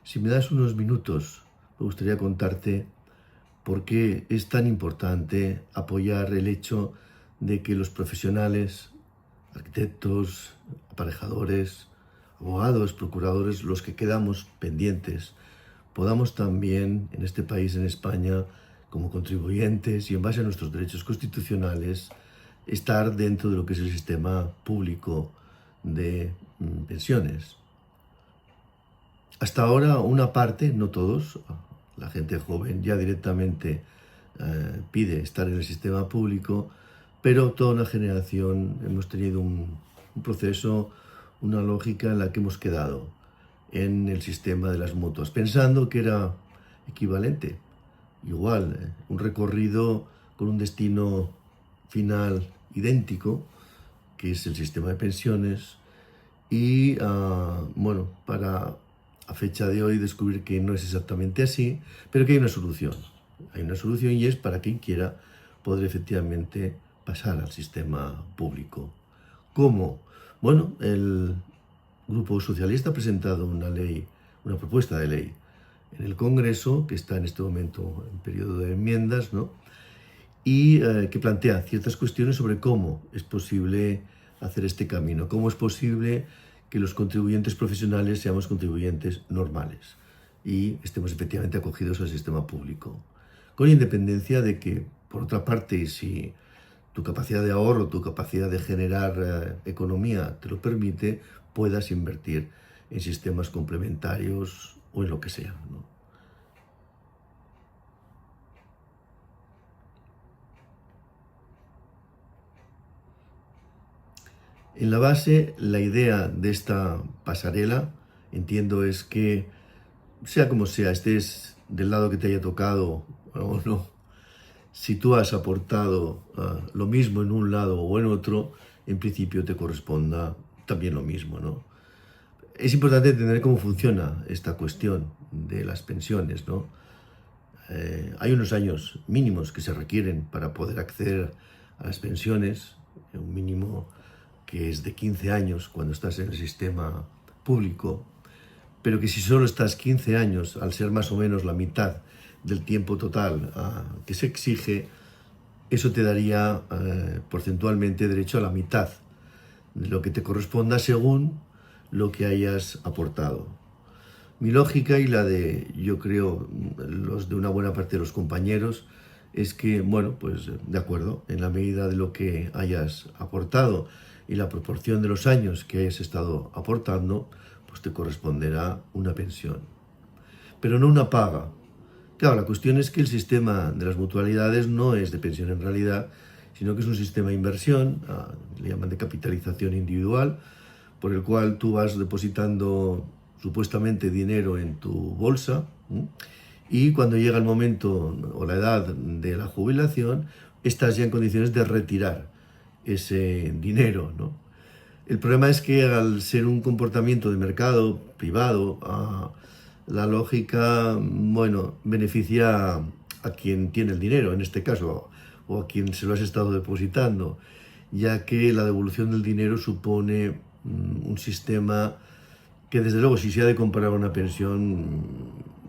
Si me das unos minutos, me gustaría contarte por qué es tan importante apoyar el hecho de que los profesionales, arquitectos, aparejadores, abogados, procuradores, los que quedamos pendientes, podamos también en este país, en España, como contribuyentes y en base a nuestros derechos constitucionales, estar dentro de lo que es el sistema público de pensiones. Hasta ahora una parte, no todos, la gente joven ya directamente pide estar en el sistema público, pero toda una generación hemos tenido un proceso, una lógica en la que hemos quedado en el sistema de las mutuas, pensando que era equivalente, igual, un recorrido con un destino final idéntico, que es el sistema de pensiones, y bueno, para a fecha de hoy descubrir que no es exactamente así, pero que hay una solución. Hay una solución y es para quien quiera poder efectivamente pasar al sistema público. ¿Cómo? Bueno, el Grupo Socialista ha presentado una ley, una propuesta de ley en el Congreso, que está en este momento en periodo de enmiendas, ¿no? Y que plantea ciertas cuestiones sobre cómo es posible hacer este camino, cómo es posible que los contribuyentes profesionales seamos contribuyentes normales y estemos efectivamente acogidos al sistema público. Con independencia de que, por otra parte, si tu capacidad de ahorro, tu capacidad de generar economía te lo permite, puedas invertir en sistemas complementarios o en lo que sea, ¿no? En la base, la idea de esta pasarela, entiendo, es que, sea como sea, estés del lado que te haya tocado o no, si tú has aportado lo mismo en un lado o en otro, en principio te corresponda también lo mismo, ¿no? Es importante entender cómo funciona esta cuestión de las pensiones, ¿no? Hay unos años mínimos que se requieren para poder acceder a las pensiones, un mínimo que es de 15 años cuando estás en el sistema público, pero que si solo estás 15 años, al ser más o menos la mitad del tiempo total que se exige, eso te daría porcentualmente derecho a la mitad de lo que te corresponda según lo que hayas aportado. Mi lógica y la de, yo creo, los de una buena parte de los compañeros, es que, bueno, pues de acuerdo, en la medida de lo que hayas aportado y la proporción de los años que hayas estado aportando, pues te corresponderá una pensión. Pero no una paga. Claro, la cuestión es que el sistema de las mutualidades no es de pensión en realidad, sino que es un sistema de inversión, le llaman de capitalización individual, por el cual tú vas depositando supuestamente dinero en tu bolsa, y cuando llega el momento o la edad de la jubilación, estás ya en condiciones de retirar ese dinero, ¿no? El problema es que al ser un comportamiento de mercado privado, la lógica, bueno, beneficia a quien tiene el dinero, en este caso, o a quien se lo has estado depositando, ya que la devolución del dinero supone un sistema que, desde luego, si se ha de comparar una pensión,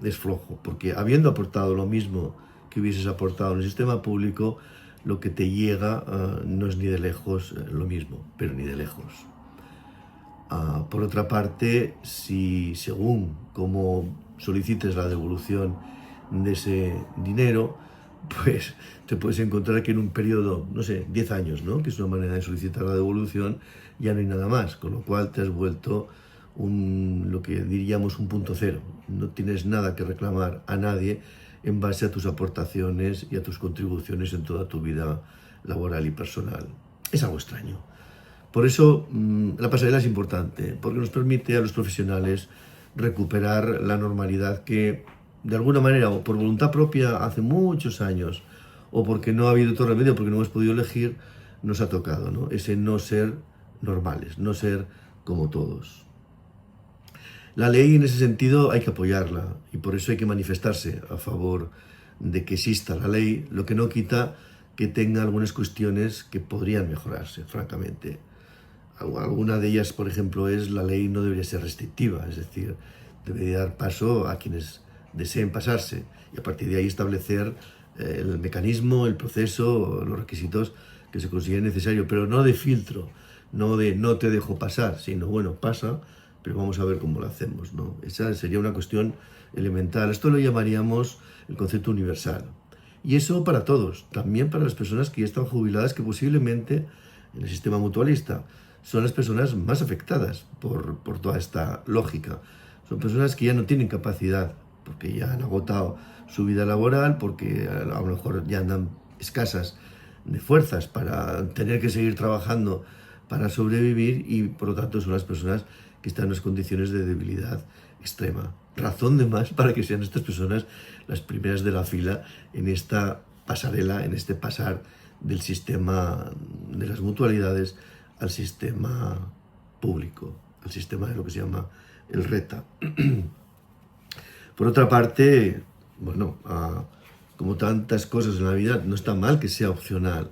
es flojo, porque habiendo aportado lo mismo que hubieses aportado en el sistema público, lo que te llega no es ni de lejos lo mismo, pero ni de lejos. Por otra parte, si según cómo solicites la devolución de ese dinero, pues te puedes encontrar que en un periodo, no sé, 10 años, ¿no?, que es una manera de solicitar la devolución, ya no hay nada más, con lo cual te has vuelto lo que diríamos un punto cero. No tienes nada que reclamar a nadie en base a tus aportaciones y a tus contribuciones en toda tu vida laboral y personal. Es algo extraño. Por eso la pasarela es importante, porque nos permite a los profesionales recuperar la normalidad que, de alguna manera, o por voluntad propia, hace muchos años, o porque no ha habido otro remedio, porque no hemos podido elegir, nos ha tocado, ¿no? Ese no ser normales, no ser como todos. La ley, en ese sentido, hay que apoyarla, y por eso hay que manifestarse a favor de que exista la ley, lo que no quita que tenga algunas cuestiones que podrían mejorarse, francamente. Alguna de ellas, por ejemplo, es la ley no debería ser restrictiva, es decir, debe dar paso a quienes deseen pasarse y a partir de ahí establecer el mecanismo, el proceso, los requisitos que se consideren necesarios, pero no de filtro, no de no te dejo pasar, sino bueno, pasa, pero vamos a ver cómo lo hacemos, ¿no? Esa sería una cuestión elemental. Esto lo llamaríamos el concepto universal. Y eso para todos, también para las personas que ya están jubiladas, que posiblemente en el sistema mutualista son las personas más afectadas por toda esta lógica. Son personas que ya no tienen capacidad, porque ya han agotado su vida laboral, porque a lo mejor ya andan escasas de fuerzas para tener que seguir trabajando para sobrevivir y por lo tanto son las personas que están en unas condiciones de debilidad extrema. Razón de más para que sean estas personas las primeras de la fila en esta pasarela, en este pasar del sistema de las mutualidades al sistema público, al sistema de lo que se llama el RETA. Por otra parte, bueno, como tantas cosas en la vida, no está mal que sea opcional.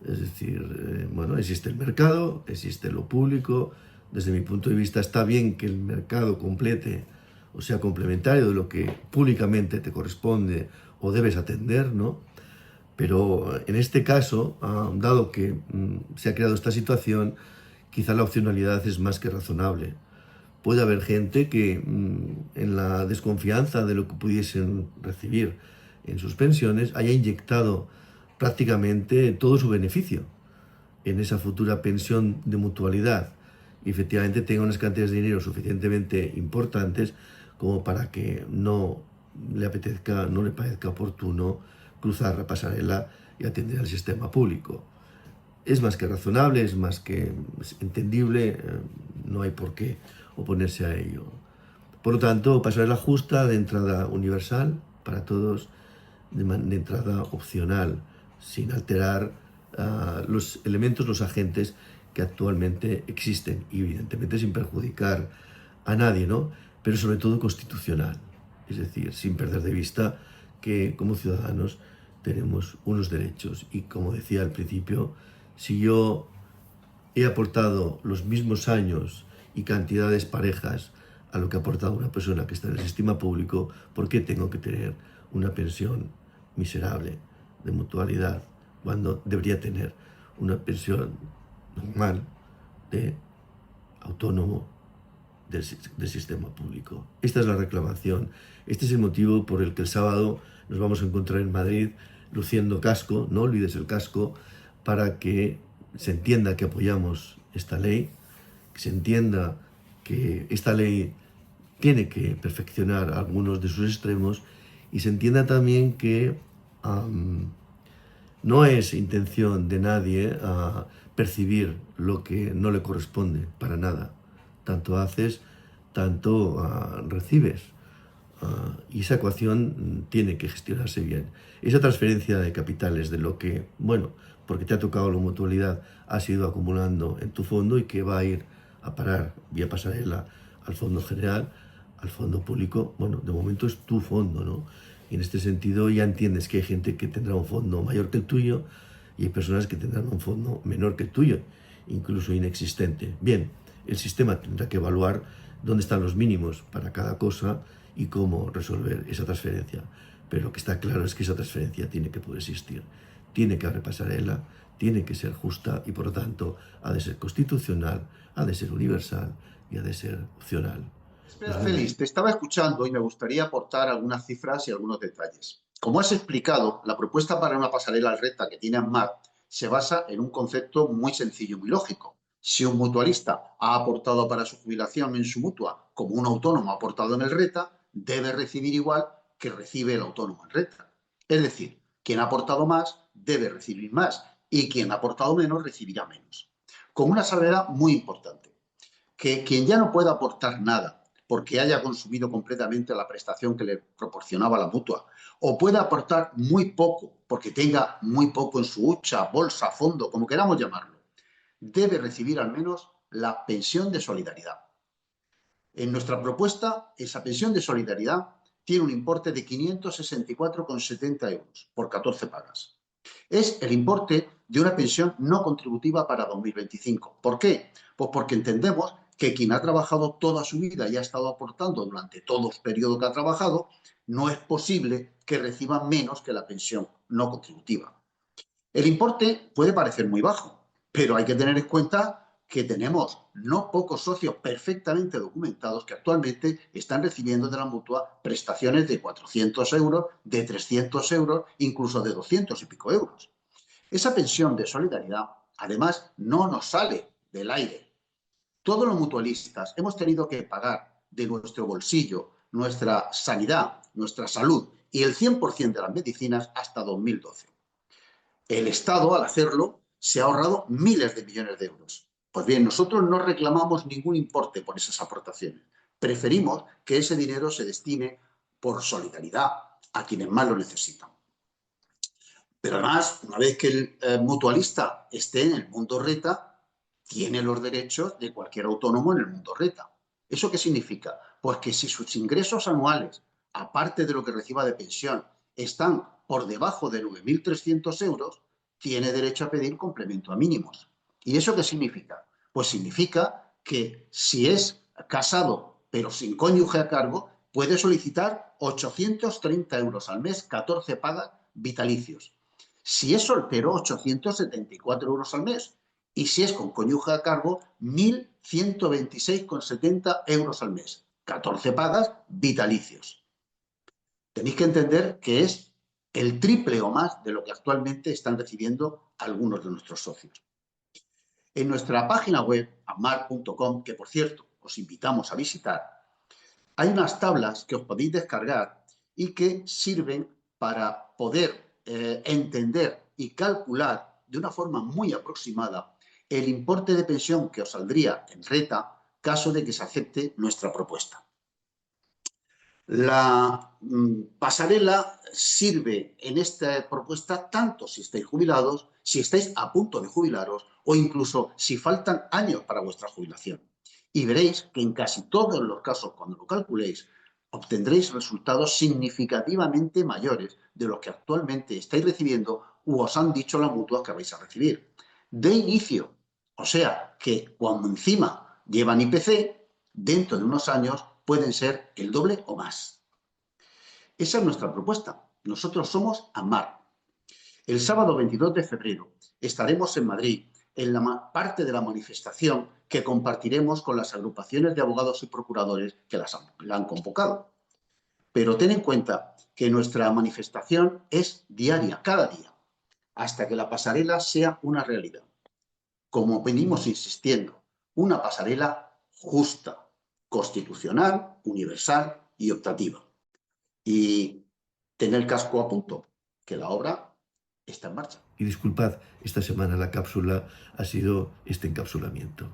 Es decir, bueno, existe el mercado, existe lo público. Desde mi punto de vista está bien que el mercado complete o sea complementario de lo que públicamente te corresponde o debes atender, ¿no? Pero en este caso, dado que se ha creado esta situación, quizá la opcionalidad es más que razonable. Puede haber gente que en la desconfianza de lo que pudiesen recibir en sus pensiones haya inyectado prácticamente todo su beneficio en esa futura pensión de mutualidad y efectivamente tenga unas cantidades de dinero suficientemente importantes como para que no le apetezca, no le parezca oportuno cruzar la pasarela y atender al sistema público. Es más que razonable, es más que entendible, no hay por qué oponerse a ello. Por lo tanto, pasarela justa de entrada universal para todos, de entrada opcional, sin alterar los elementos, los agentes que actualmente existen y evidentemente sin perjudicar a nadie, ¿no? Pero sobre todo constitucional, es decir, sin perder de vista que como ciudadanos tenemos unos derechos y como decía al principio, si yo he aportado los mismos años y cantidades parejas a lo que ha aportado una persona que está en el sistema público, ¿por qué tengo que tener una pensión miserable de mutualidad cuando debería tener una pensión normal de autónomo del sistema público? Esta es la reclamación. Este es el motivo por el que el sábado nos vamos a encontrar en Madrid luciendo casco, no olvides el casco, para que se entienda que apoyamos esta ley, que se entienda que esta ley tiene que perfeccionar algunos de sus extremos y se entienda también que no es intención de nadie percibir lo que no le corresponde para nada. Tanto haces, tanto recibes. Y esa ecuación tiene que gestionarse bien. Esa transferencia de capitales de lo que, bueno, porque te ha tocado la mutualidad, has ido acumulando en tu fondo y que va a ir a parar vía pasarela al fondo general, al fondo público, bueno, de momento es tu fondo, ¿no? Y en este sentido ya entiendes que hay gente que tendrá un fondo mayor que el tuyo y hay personas que tendrán un fondo menor que el tuyo, incluso inexistente. Bien, el sistema tendrá que evaluar dónde están los mínimos para cada cosa y cómo resolver esa transferencia. Pero lo que está claro es que esa transferencia tiene que poder existir. Tiene que haber pasarela, tiene que ser justa y por lo tanto ha de ser constitucional, ha de ser universal y ha de ser opcional. Espera, Félix, te estaba escuchando y me gustaría aportar algunas cifras y algunos detalles. Como has explicado, la propuesta para una pasarela al RETA que tiene AMMAT se basa en un concepto muy sencillo y muy lógico. Si un mutualista ha aportado para su jubilación en su mutua como un autónomo ha aportado en el RETA, debe recibir igual que recibe el autónomo en RETA. Es decir, quien ha aportado más debe recibir más y quien ha aportado menos recibirá menos. Con una salvedad muy importante, que quien ya no pueda aportar nada porque haya consumido completamente la prestación que le proporcionaba la mutua, o pueda aportar muy poco porque tenga muy poco en su hucha, bolsa, fondo, como queramos llamarlo, debe recibir al menos la pensión de solidaridad. En nuestra propuesta, esa pensión de solidaridad tiene un importe de 564,70 euros por 14 pagas. Es el importe de una pensión no contributiva para 2025. ¿Por qué? Pues porque entendemos que quien ha trabajado toda su vida y ha estado aportando durante todo el periodo que ha trabajado, no es posible que reciba menos que la pensión no contributiva. El importe puede parecer muy bajo, pero hay que tener en cuenta que tenemos no pocos socios perfectamente documentados que actualmente están recibiendo de la mutua prestaciones de 400 euros, de 300 euros, incluso de 200 y pico euros. Esa pensión de solidaridad, además, no nos sale del aire. Todos los mutualistas hemos tenido que pagar de nuestro bolsillo nuestra sanidad, nuestra salud y el 100% de las medicinas hasta 2012. El Estado, al hacerlo, se ha ahorrado miles de millones de euros. Pues bien, nosotros no reclamamos ningún importe por esas aportaciones. Preferimos que ese dinero se destine por solidaridad a quienes más lo necesitan. Pero además, una vez que el mutualista esté en el mundo RETA, tiene los derechos de cualquier autónomo en el mundo RETA. ¿Eso qué significa? Pues que si sus ingresos anuales, aparte de lo que reciba de pensión, están por debajo de 9.300 euros, tiene derecho a pedir complemento a mínimos. ¿Y eso qué significa? Pues significa que si es casado pero sin cónyuge a cargo, puede solicitar 830 euros al mes, 14 pagas vitalicios. Si es soltero, 874 euros al mes. Y si es con cónyuge a cargo, 1.126,70 euros al mes. 14 pagas vitalicios. Tenéis que entender que es el triple o más de lo que actualmente están recibiendo algunos de nuestros socios. En nuestra página web, ammar.com, que por cierto os invitamos a visitar, hay unas tablas que os podéis descargar y que sirven para poder entender y calcular de una forma muy aproximada el importe de pensión que os saldría en RETA caso de que se acepte nuestra propuesta. La pasarela sirve en esta propuesta tanto si estáis jubilados, si estáis a punto de jubilaros o incluso si faltan años para vuestra jubilación. Y veréis que en casi todos los casos, cuando lo calculéis, obtendréis resultados significativamente mayores de los que actualmente estáis recibiendo u os han dicho las mutuas que vais a recibir. De inicio, o sea que cuando encima llevan IPC, dentro de unos años pueden ser el doble o más. Esa es nuestra propuesta. Nosotros somos Ammar. El sábado 22 de febrero estaremos en Madrid en la parte de la manifestación que compartiremos con las agrupaciones de abogados y procuradores que la han convocado. Pero ten en cuenta que nuestra manifestación es diaria, cada día, hasta que la pasarela sea una realidad. Como venimos insistiendo, una pasarela justa, constitucional, universal y optativa. Y tener el casco a punto, que la obra está en marcha. Y disculpad, esta semana la cápsula ha sido este encapsulamiento.